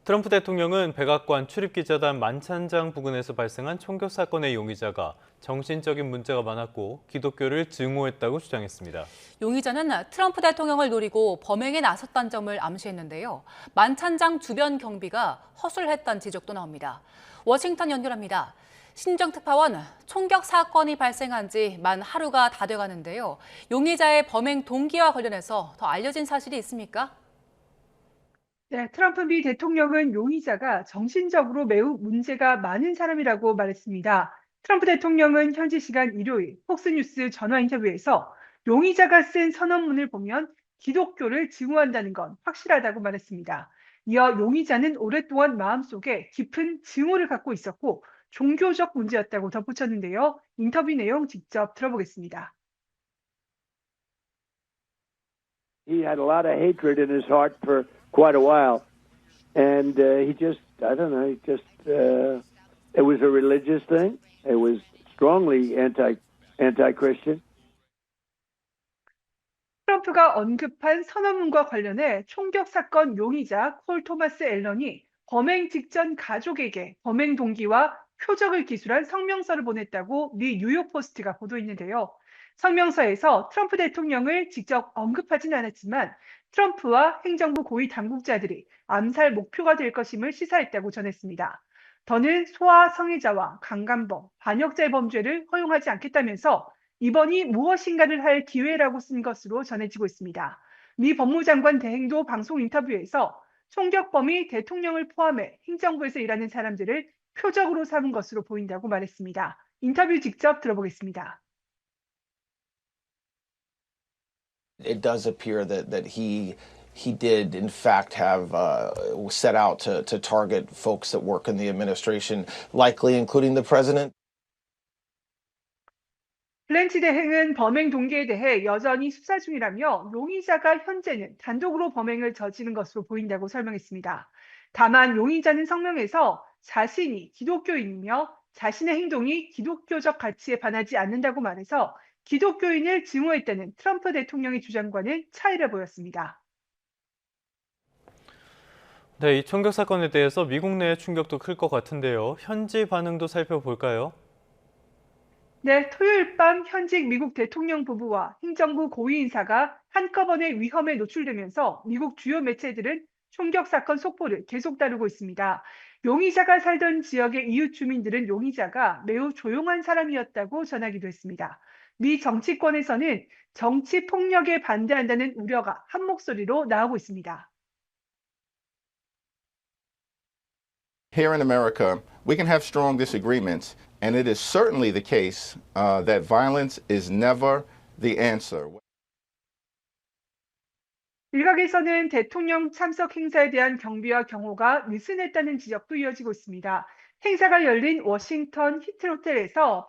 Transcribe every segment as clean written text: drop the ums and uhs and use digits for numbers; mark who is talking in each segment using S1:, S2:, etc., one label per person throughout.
S1: 트럼프 대통령은 백악관 출입기자단 만찬장 부근에서 발생한 총격 사건의 용의자가 정신적인 문제가 많았고 기독교를 증오했다고 주장했습니다.
S2: 용의자는 트럼프 대통령을 노리고 범행에 나섰다는 점을 암시했는데요. 만찬장 주변 경비가 허술했다는 지적도 나옵니다. 워싱턴 연결합니다. 신정 특파원, 총격 사건이 발생한 지 만 하루가 다 돼가는데요. 용의자의 범행 동기와 관련해서 더 알려진 사실이 있습니까?
S3: 네, 트럼프 미 대통령은 용의자가 정신적으로 매우 문제가 많은 사람이라고 말했습니다. 트럼프 대통령은 현지 시간 일요일 폭스뉴스 전화 인터뷰에서 용의자가 쓴 선언문을 보면 기독교를 증오한다는 건 확실하다고 말했습니다. 이어 용의자는 오랫동안 마음속에 깊은 증오를 갖고 있었고 종교적 문제였다고 덧붙였는데요. 인터뷰 내용 직접 들어보겠습니다.
S4: He had a lot of hatred in his heart for quite a while. And he just, I don't know, it was a religious thing. It was strongly anti-Christian.
S3: 트럼프가 언급한 선언문과 관련해 총격 사건 용의자 콜 토마스 앨런이 범행 직전 가족에게 범행 동기와 표적을 기술한 성명서를 보냈다고 미 뉴욕포스트가 보도했는데요. 성명서에서 트럼프 대통령을 직접 언급하진 않았지만 트럼프와 행정부 고위 당국자들이 암살 목표가 될 것임을 시사했다고 전했습니다. 더는 소아 성애자와 강간범, 반역자의 범죄를 허용하지 않겠다면서 이번이 무엇인가를 할 기회라고 쓴 것으로 전해지고 있습니다. 미 법무장관 대행도 방송 인터뷰에서 총격범이 대통령을 포함해 행정부에서 일하는 사람들을 표적으로 삼은 것으로 보인다고 말했습니다. 인터뷰 직접 들어보겠습니다.
S5: It does appear that he did in fact have set out to target folks that work in the administration, likely including the president.
S3: 플랜치 대행은 범행 동기에 대해 여전히 수사 중이라며 용의자가 현재는 단독으로 범행을 저지른 것으로 보인다고 설명했습니다. 다만 용의자는 성명에서 자신이 기독교인이며 자신의 행동이 기독교적 가치에 반하지 않는다고 말해서 기독교인을 증오했다는 트럼프 대통령의 주장과는 차이를 보였습니다.
S1: 네, 이 총격 사건에 대해서 미국 내의 충격도 클 것 같은데요. 현지 반응도 살펴볼까요?
S3: 네, 토요일 밤 현직 미국 대통령 부부와 행정부 고위 인사가 한꺼번에 위험에 노출되면서 미국 주요 매체들은 총격 사건 속보를 계속 다루고 있습니다. 용의자가 살던 지역의 이웃 주민들은 용의자가 매우 조용한 사람이었다고 전하기도 했습니다. 미 정치권에서는 정치 폭력에 반대한다는 우려가 한 목소리로 나오고 있습니다.
S6: Here in America, we can have strong disagreements, and it is certainly the case that violence is never the answer.
S3: 일각에서는 대통령 참석 행사에 대한 경비와 경호가 느슨했다는 지적도 이어지고 있습니다. 행사가 열린 워싱턴 히틀 호텔에서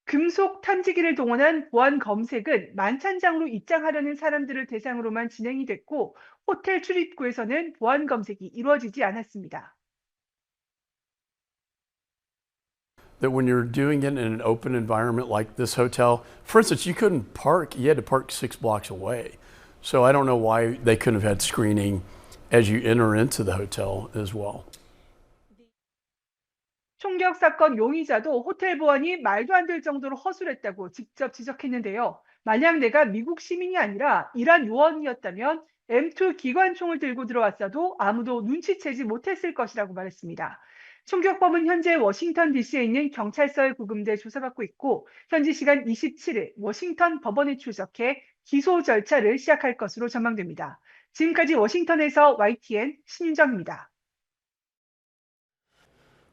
S3: 금속 탐지기를 동원한 보안 검색은 만찬장으로 입장하려는 사람들을 대상으로만 진행이 됐고 호텔 출입구에서는 보안 검색이 이루어지지 않았습니다.
S7: That when you're doing it in an open environment like this hotel, for instance, you couldn't park, you had to park 6 blocks away. So I don't know why they couldn't have had screening as you enter into the hotel as well.
S3: 총격 사건 용의자도 호텔 보안이 말도 안 될 정도로 허술했다고 직접 지적했는데요. 만약 내가 미국 시민이 아니라 이란 요원이었다면 M2 기관총을 들고 들어왔어도 아무도 눈치채지 못했을 것이라고 말했습니다. 총격범은 현재 워싱턴 DC에 있는 경찰서에 구금돼 조사받고 있고 현지 시간 27일 워싱턴 법원에 출석해 기소 절차를 시작할 것으로 전망됩니다. 지금까지 워싱턴에서 YTN 신윤정입니다.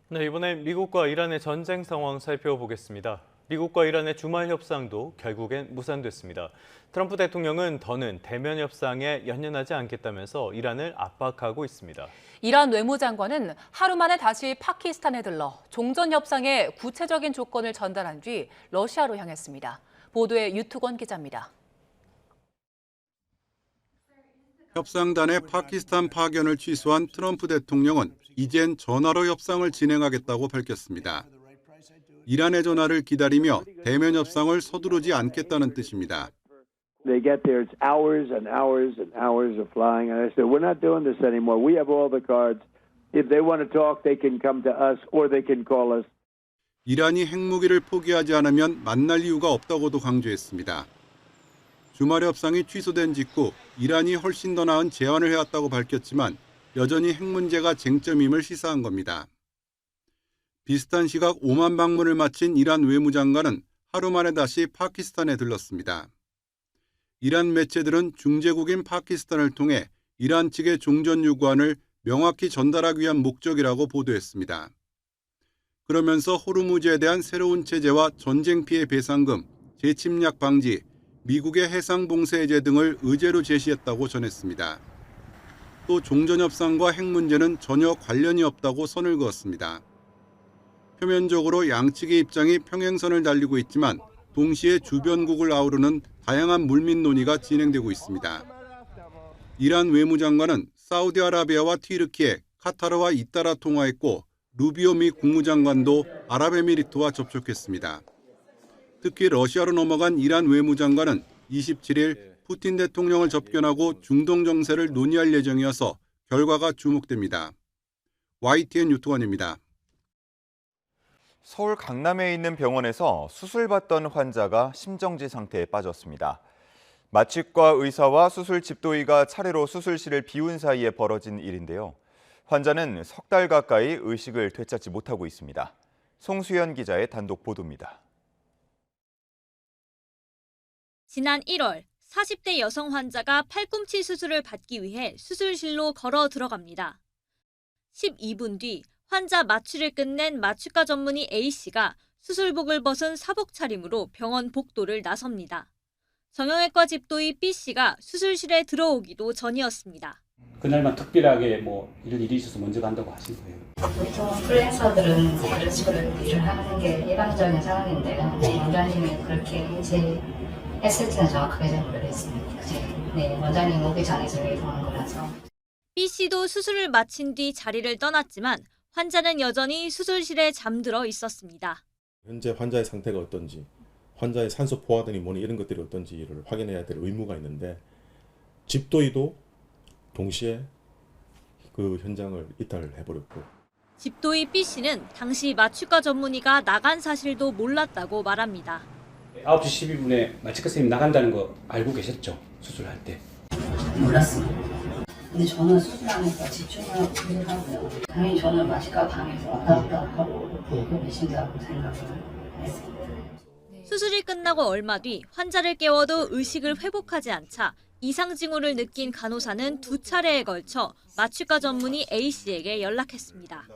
S1: 네, 이번엔 미국과 이란의 전쟁 상황 살펴보겠습니다. 미국과 이란의 주말 협상도 결국엔 무산됐습니다. 트럼프 대통령은 더는 대면 협상에 연연하지 않겠다면서 이란을 압박하고 있습니다.
S2: 이란 외무장관은 하루 만에 다시 파키스탄에 들러 종전 협상의 구체적인 조건을 전달한 뒤 러시아로 향했습니다. 보도에 유투권 기자입니다.
S8: 협상단의 파키스탄 파견을 취소한 트럼프 대통령은 이젠 전화로 협상을 진행하겠다고 밝혔습니다. 이란의 전화를 기다리며 대면 협상을 서두르지 않겠다는 뜻입니다.
S4: They get there, it's hours and hours and hours of flying. And I said, we're not doing this anymore. We have all the cards. If they want to talk, they can come to us or they can call us.
S8: 이란이 핵무기를 포기하지 않으면 만날 이유가 없다고도 강조했습니다. 주말 협상이 취소된 직후 이란이 훨씬 더 나은 제안을 해왔다고 밝혔지만 여전히 핵 문제가 쟁점임을 시사한 겁니다. 비슷한 시각 오만 방문을 마친 이란 외무장관은 하루 만에 다시 파키스탄에 들렀습니다. 이란 매체들은 중재국인 파키스탄을 통해 이란 측의 종전 요구안을 명확히 전달하기 위한 목적이라고 보도했습니다. 그러면서 호르무즈에 대한 새로운 체제와 전쟁 피해 배상금, 재침략 방지, 미국의 해상 봉쇄 해제 등을 의제로 제시했다고 전했습니다. 또 종전협상과 핵 문제는 전혀 관련이 없다고 선을 그었습니다. 표면적으로 양측의 입장이 평행선을 달리고 있지만 동시에 주변국을 아우르는 다양한 물밑 논의가 진행되고 있습니다. 이란 외무장관은 사우디아라비아와 튀르키예, 카타르와 잇따라 통화했고 루비오 미 국무장관도 아랍에미리트와 접촉했습니다. 특히 러시아로 넘어간 이란 외무장관은 27일 푸틴 대통령을 접견하고 중동 정세를 논의할 예정이어서 결과가 주목됩니다. YTN 유튜원입니다.
S9: 서울 강남에 있는 병원에서 수술받던 환자가 심정지 상태에 빠졌습니다. 마취과 의사와 수술 집도의가 차례로 수술실을 비운 사이에 벌어진 일인데요. 환자는 석 달 가까이 의식을 되찾지 못하고 있습니다. 송수연 기자의 단독 보도입니다.
S10: 지난 1월 40대 여성 환자가 팔꿈치 수술을 받기 위해 수술실로 걸어 들어갑니다. 12분 뒤 환자 마취를 끝낸 마취과 전문의 A씨가 수술복을 벗은 사복 차림으로 병원 복도를 나섭니다. 정형외과 집도의 B씨가 수술실에 들어오기도 전이었습니다.
S11: 그날만 특별하게 이런 일이 있어서 먼저 간다고 하신 거예요?
S12: 보통 프리랜서들은 이런 식으로 일을 하는 게 일반적인 상황인데 원장님이 그렇게 했을지는 정확하게 잘 모르겠습니다. 네, 원장님 오기 전에 저희가 이동한 거라서.
S10: B씨도 수술을 마친 뒤 자리를 떠났지만 환자는 여전히 수술실에 잠들어 있었습니다.
S13: 현재 환자의 상태가 어떤지, 환자의 산소 포화등이 뭐니 이런 것들이 어떤지를 확인해야 될 의무가 있는데 집도의도 동시에 그 현장을 이탈해버렸고.
S10: 집도의 B씨는 당시 마취과 전문의가 나간 사실도 몰랐다고 말합니다.
S11: 9시 12분에 마취과 선생님 나간다는 거 알고 계셨죠? 수술할 때.
S12: 몰랐습니다. 근데 저는 수술하면서 집중하고 일을 하고요. 당연히 저는 마취과 방에서 왔다 갔다 하고 보고 계신다고 생각을 했습니다.
S10: 수술이 끝나고 얼마 뒤 환자를 깨워도 의식을 회복하지 않자 이상 징후를 느낀 간호사는 2차례에 걸쳐 마취과 전문의 A씨에게 연락했습니다.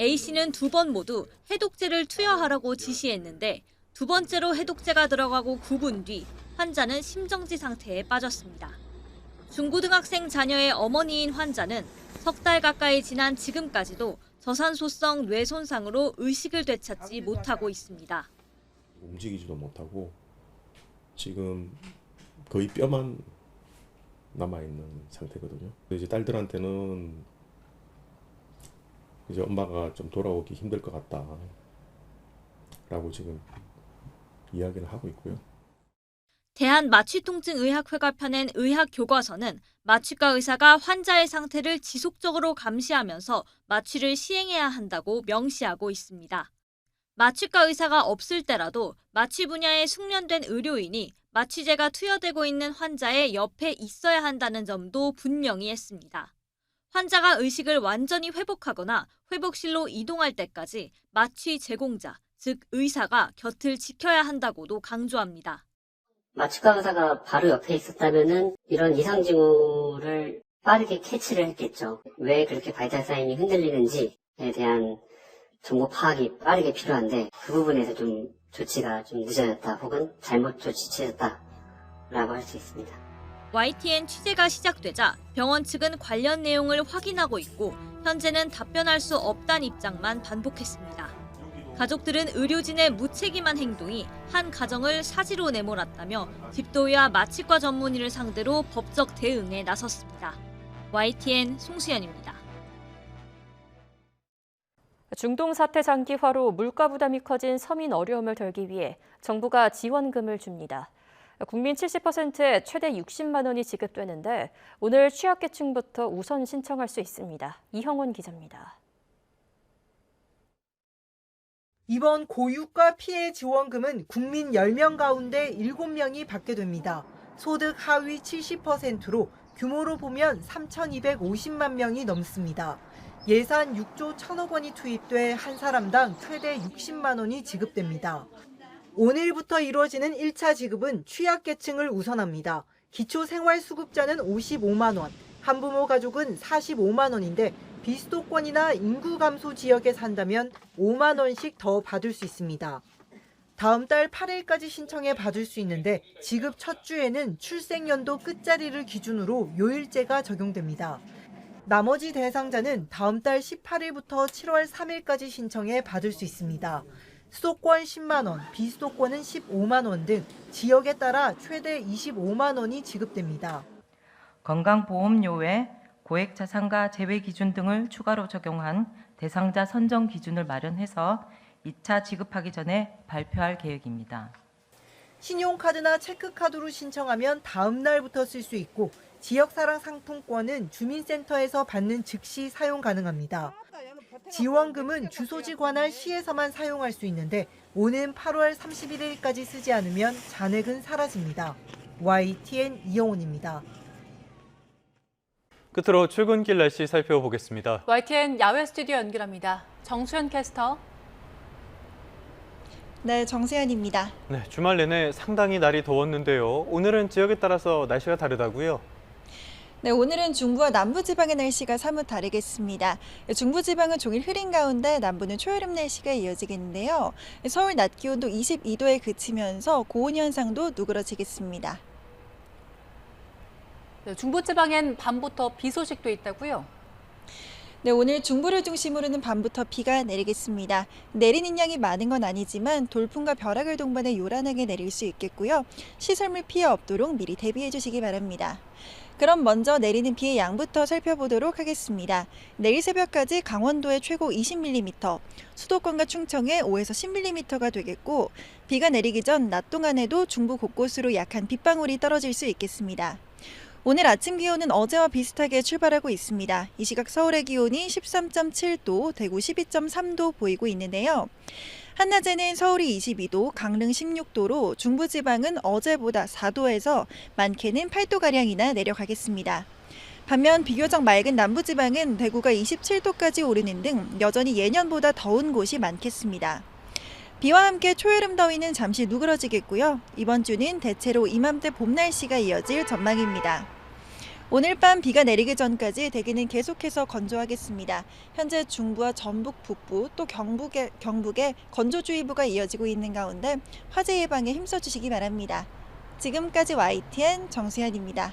S10: A씨는 2번 모두 해독제를 투여하라고 지시했는데 2번째로 해독제가 들어가고 9분 뒤 환자는 심정지 상태에 빠졌습니다. 중고등학생 자녀의 어머니인 환자는 석 달 가까이 지난 지금까지도 저산소성 뇌 손상으로 의식을 되찾지 못하고 있습니다.
S13: 움직이지도 못하고 지금 거의 뼈만 남아있는 상태거든요. 이제 딸들한테는 이제 엄마가 좀 돌아오기 힘들 것 같다라고 지금 이야기를 하고 있고요.
S10: 대한마취통증의학회가 펴낸 의학교과서는 마취과 의사가 환자의 상태를 지속적으로 감시하면서 마취를 시행해야 한다고 명시하고 있습니다. 마취과 의사가 없을 때라도 마취 분야에 숙련된 의료인이 마취제가 투여되고 있는 환자의 옆에 있어야 한다는 점도 분명히 했습니다. 환자가 의식을 완전히 회복하거나 회복실로 이동할 때까지 마취 제공자, 즉 의사가 곁을 지켜야 한다고도 강조합니다.
S12: 마취과 의사가 바로 옆에 있었다면은 이런 이상 징후를 빠르게 캐치를 했겠죠. 왜 그렇게 바이탈 사인이 흔들리는지에 대한 정보 파악이 빠르게 필요한데 그 부분에서 좀 조치가 좀 늦어졌다 혹은 잘못 조치 취했다라고 할 수 있습니다.
S10: YTN 취재가 시작되자 병원 측은 관련 내용을 확인하고 있고 현재는 답변할 수 없다는 입장만 반복했습니다. 가족들은 의료진의 무책임한 행동이 한 가정을 사지로 내몰았다며 집도의와 마취과 전문의를 상대로 법적 대응에 나섰습니다. YTN 송수연입니다.
S14: 중동 사태 장기화로 물가 부담이 커진 서민 어려움을 덜기 위해 정부가 지원금을 줍니다. 국민 70%에 최대 60만 원이 지급되는데 오늘 취약계층부터 우선 신청할 수 있습니다. 이형원 기자입니다.
S15: 이번 고유가 피해 지원금은 국민 10명 가운데 7명이 받게 됩니다. 소득 하위 70%로 규모로 보면 3,250만 명이 넘습니다. 예산 6조 1,000억 원이 투입돼 한 사람당 최대 60만 원이 지급됩니다. 오늘부터 이루어지는 1차 지급은 취약계층을 우선합니다. 기초생활수급자는 55만 원, 한부모 가족은 45만 원인데 비수도권이나 인구 감소 지역에 산다면 5만 원씩 더 받을 수 있습니다. 다음 달 8일까지 신청해 받을 수 있는데 지급 첫 주에는 출생연도 끝자리를 기준으로 요일제가 적용됩니다. 나머지 대상자는 다음 달 18일부터 7월 3일까지 신청해 받을 수 있습니다. 수도권 10만 원, 비수도권은 15만 원 등 지역에 따라 최대 25만 원이 지급됩니다.
S16: 건강보험료 외 고액자산가 제외 기준 등을 추가로 적용한 대상자 선정 기준을 마련해서 2차 지급하기 전에 발표할 계획입니다.
S15: 신용카드나 체크카드로 신청하면 다음 날부터 쓸 수 있고 지역사랑 상품권은 주민센터에서 받는 즉시 사용 가능합니다. 지원금은 주소지 관할 시에서만 사용할 수 있는데 오는 8월 31일까지 쓰지 않으면 잔액은 사라집니다. YTN 이영훈입니다.
S1: 끝으로 출근길 날씨 살펴보겠습니다.
S2: YTN 야외 스튜디오 연결합니다. 정수현 캐스터.
S17: 네, 정세현입니다.
S1: 네, 주말 내내 상당히 날이 더웠는데요. 오늘은 지역에 따라서 날씨가 다르다고요?
S17: 네, 오늘은 중부와 남부지방의 날씨가 사뭇 다르겠습니다. 중부지방은 종일 흐린 가운데 남부는 초여름 날씨가 이어지겠는데요. 서울 낮 기온도 22도에 그치면서 고온 현상도 누그러지겠습니다.
S2: 네, 중부지방엔 밤부터 비 소식도 있다고요?
S17: 네, 오늘 중부를 중심으로는 밤부터 비가 내리겠습니다. 내리는 양이 많은 건 아니지만 돌풍과 벼락을 동반해 요란하게 내릴 수 있겠고요. 시설물 피해 없도록 미리 대비해 주시기 바랍니다. 그럼 먼저 내리는 비의 양부터 살펴보도록 하겠습니다. 내일 새벽까지 강원도에 최고 20mm, 수도권과 충청에 5에서 10mm가 되겠고 비가 내리기 전 낮 동안에도 중부 곳곳으로 약한 빗방울이 떨어질 수 있겠습니다. 오늘 아침 기온은 어제와 비슷하게 출발하고 있습니다. 이 시각 서울의 기온이 13.7도, 대구 12.3도 보이고 있는데요. 한낮에는 서울이 22도, 강릉 16도로 중부지방은 어제보다 4도에서 많게는 8도가량이나 내려가겠습니다. 반면 비교적 맑은 남부지방은 대구가 27도까지 오르는 등 여전히 예년보다 더운 곳이 많겠습니다. 비와 함께 초여름 더위는 잠시 누그러지겠고요. 이번 주는 대체로 이맘때 봄 날씨가 이어질 전망입니다. 오늘 밤 비가 내리기 전까지 대기는 계속해서 건조하겠습니다. 현재 중부와 전북 북부 또 경북에 건조주의보가 이어지고 있는 가운데 화재 예방에 힘써주시기 바랍니다. 지금까지 YTN 정수현입니다.